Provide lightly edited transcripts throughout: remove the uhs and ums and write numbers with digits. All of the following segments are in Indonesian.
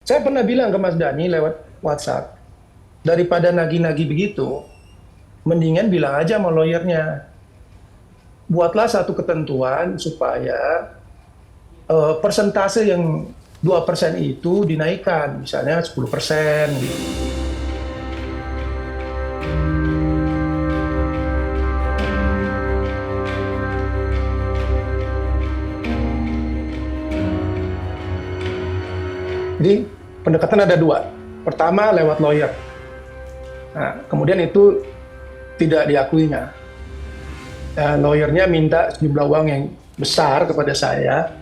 Saya pernah bilang ke Mas Dani lewat WhatsApp, daripada nagih-nagih begitu, mendingan bilang aja sama lawyernya, buatlah satu ketentuan supaya persentase yang 2% itu dinaikkan, misalnya 10%. Jadi pendekatan ada dua. Pertama lewat lawyer. Nah, kemudian itu tidak diakuinya. Lawyernya minta sejumlah uang yang besar kepada saya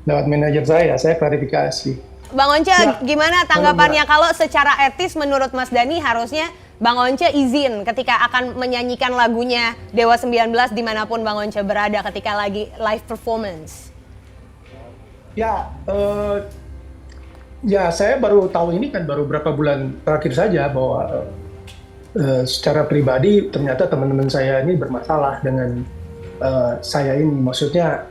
lewat manajer saya klarifikasi. Bang Once, gimana tanggapannya kalau secara etis menurut Mas Dani harusnya Bang Once izin ketika akan menyanyikan lagunya Dewa 19 dimanapun Bang Once berada ketika lagi live performance? Ya, saya baru tahu ini kan baru berapa bulan terakhir saja bahwa secara pribadi ternyata teman-teman saya ini bermasalah dengan saya ini. Maksudnya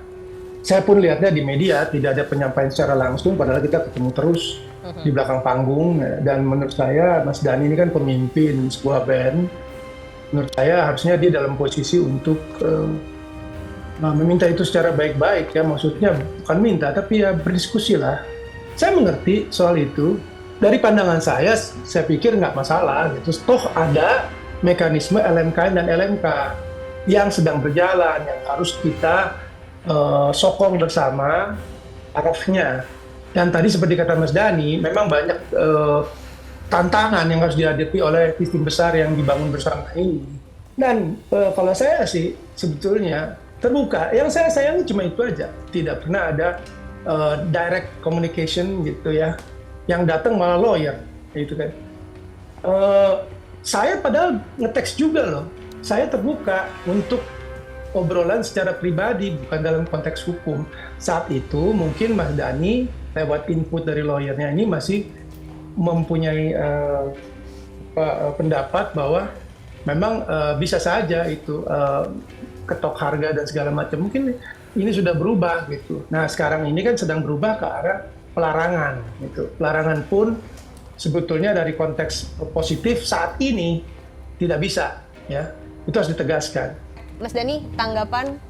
saya pun lihatnya di media tidak ada penyampaian secara langsung, padahal kita ketemu terus di belakang panggung. Dan menurut saya Mas Dani ini kan pemimpin sebuah band. Menurut saya harusnya dia dalam posisi untuk meminta itu secara baik-baik ya. Maksudnya bukan minta tapi ya berdiskusi lah. Saya mengerti soal itu. Dari pandangan saya pikir nggak masalah gitu. Toh ada mekanisme LMKN dan LMK yang sedang berjalan, yang harus kita sokong bersama arahnya. Dan tadi seperti kata Mas Dani, memang banyak tantangan yang harus dihadapi oleh sistem besar yang dibangun bersama ini. Dan kalau saya sih sebetulnya terbuka. Yang saya sayangi cuma itu aja. Tidak pernah ada direct communication gitu ya, yang datang malah lawyer gitu kan. Saya padahal ngeteks juga loh, saya terbuka untuk obrolan secara pribadi bukan dalam konteks hukum. Saat itu mungkin Mas Dani lewat input dari lawyernya ini masih mempunyai pendapat bahwa memang bisa saja itu ketok harga dan segala macam. Mungkin ini sudah berubah gitu. Nah sekarang ini kan sedang berubah ke arah pelarangan gitu. Pelarangan pun sebetulnya dari konteks positif saat ini tidak bisa ya. Itu harus ditegaskan. Mas Dani, tanggapan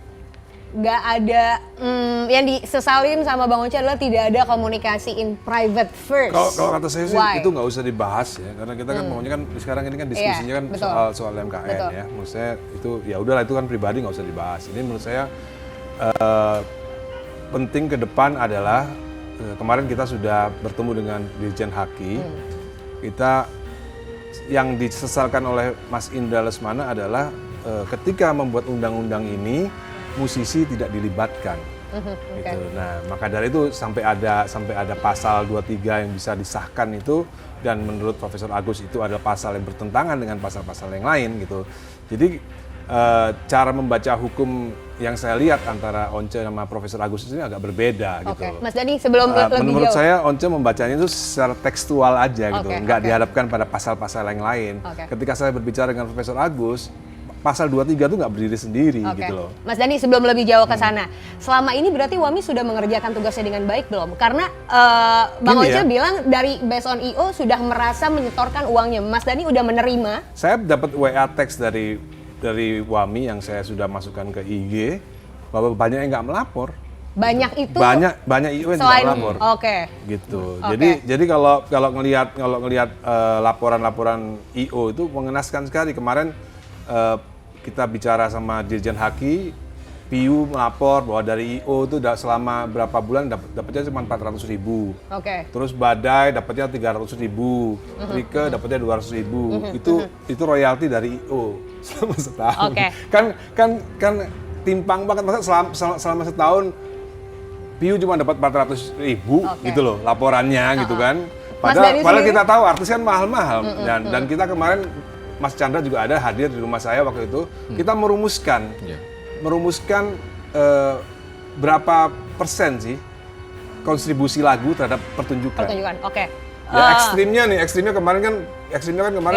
nggak ada yang disesalin sama Bang Once adalah tidak ada komunikasi in private first. Kalau kata saya sih itu nggak usah dibahas ya, karena kita kan maunya kan sekarang ini kan diskusinya kan soal MKN ya. Menurut saya itu ya udahlah, itu kan pribadi, nggak usah dibahas. Ini menurut saya penting ke depan adalah kemarin kita sudah bertemu dengan Dirjen Haki. Kita yang disesalkan oleh Mas Indra Lesmana adalah ketika membuat undang-undang ini musisi tidak dilibatkan. Gitu. Nah, maka dari itu sampai ada pasal 23 yang bisa disahkan itu, dan menurut Profesor Agus itu adalah pasal yang bertentangan dengan pasal-pasal yang lain gitu. Jadi cara membaca hukum yang saya lihat antara Once sama Profesor Agus ini agak berbeda gitu. Mas Dani, sebelum lebih menurut jauh, saya Once membacanya itu secara tekstual aja gitu, nggak dihadapkan pada pasal-pasal yang lain. Ketika saya berbicara dengan Profesor Agus, pasal 23 itu nggak berdiri sendiri gitu loh. Mas Dani, sebelum lebih jauh ke sana, selama ini berarti WAMI sudah mengerjakan tugasnya dengan baik belum? Karena Bang Once bilang dari based on IO sudah merasa menyetorkan uangnya. Mas Dani udah menerima? Saya dapat WA teks dari WAMI yang saya sudah masukkan ke IG bahwa banyak yang nggak melapor. Banyak itu? Banyak IO yang tidak melapor. Gitu. Jadi kalau ngelihat laporan-laporan IO itu mengenaskan sekali. Kemarin kita bicara sama Dirjen Haki, PIU melapor bahwa dari IO itu selama berapa bulan dapatnya cuma 400.000. Terus Badai dapatnya 300.000, Rike dapatnya 200.000. Itu royalti dari IO selama setahun. Kan timpang banget, masa selama setahun PIU cuma dapat 400.000 gitu loh laporannya gitu kan. Padahal kita tahu artis kan mahal-mahal, dan kita kemarin Mas Chandra juga ada hadir di rumah saya waktu itu. Kita merumuskan berapa persen sih kontribusi lagu terhadap pertunjukan. Ya ekstrimnya kemarin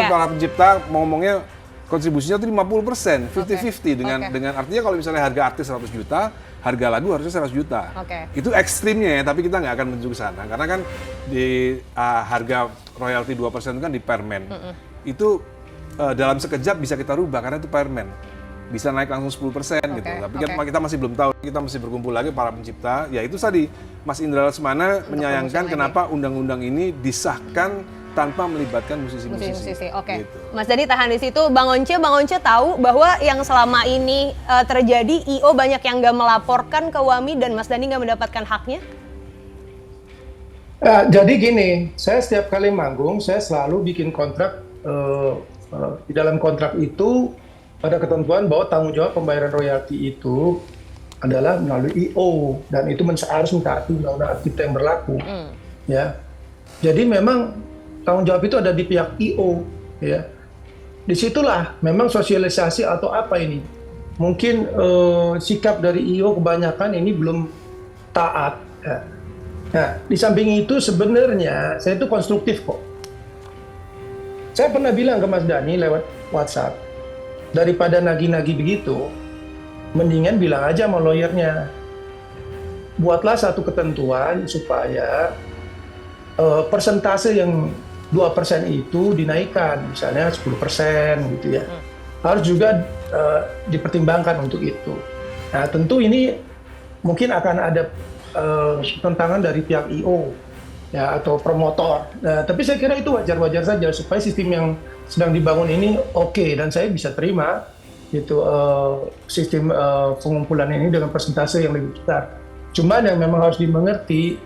para pencipta ngomongnya kontribusinya itu 50%, 50-50 dengan artinya kalau misalnya harga artis 100 juta, harga lagu harusnya 100 juta. Oke. Itu ekstrimnya ya, tapi kita nggak akan menuju ke sana. Karena kan di harga royalti 2% itu kan di permen. Itu dalam sekejap bisa kita rubah karena itu permen. Bisa naik langsung 10% gitu. Tapi kita masih belum tahu, kita masih berkumpul lagi para pencipta. Ya itu tadi, Mas Indra Lesmana menyayangkan kenapa undang-undang ini disahkan tanpa melibatkan musisi-musisi. Oke. Gitu. Mas Dani tahan di situ. Bang Once tahu bahwa yang selama ini terjadi IO banyak yang nggak melaporkan ke WAMI dan Mas Dani nggak mendapatkan haknya? Jadi gini, saya setiap kali manggung, saya selalu bikin kontrak. Di dalam kontrak itu ada ketentuan bahwa tanggung jawab pembayaran royalti itu adalah melalui IO dan itu harus mentaati undang-undang cipta yang berlaku. Ya, jadi memang tanggung jawab itu ada di pihak IO. Ya, disitulah memang sosialisasi atau apa ini? Mungkin sikap dari IO kebanyakan ini belum taat. Ya. Nah, di samping itu sebenarnya saya itu konstruktif kok. Saya pernah bilang ke Mas Dani lewat WhatsApp, daripada nagih-nagih begitu, mendingan bilang aja sama lawyernya. Buatlah satu ketentuan supaya persentase yang 2% itu dinaikkan, misalnya 10% gitu ya. Harus juga dipertimbangkan untuk itu. Nah, tentu ini mungkin akan ada tentangan dari pihak IO ya atau promotor. Nah, tapi saya kira itu wajar-wajar saja supaya sistem yang sedang dibangun ini oke, dan saya bisa terima gitu sistem pengumpulan ini dengan persentase yang lebih besar. Cuman yang memang harus dimengerti,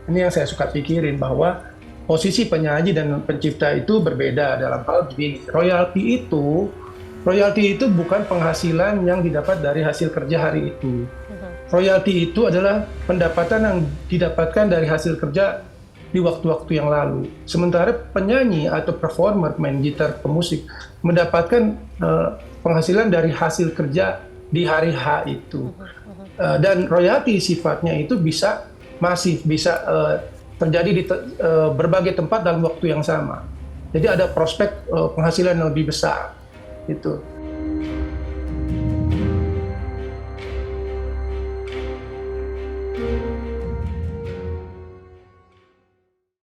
ini yang saya suka pikirin, bahwa posisi penyanyi dan pencipta itu berbeda dalam hal begini. Royalti itu bukan penghasilan yang didapat dari hasil kerja hari itu. Royalti itu adalah pendapatan yang didapatkan dari hasil kerja di waktu-waktu yang lalu. Sementara penyanyi atau performer, main gitar, pemusik, mendapatkan penghasilan dari hasil kerja di hari H itu. Dan royalti sifatnya itu bisa masif, bisa terjadi di berbagai tempat dalam waktu yang sama. Jadi ada prospek penghasilan yang lebih besar. Gitu.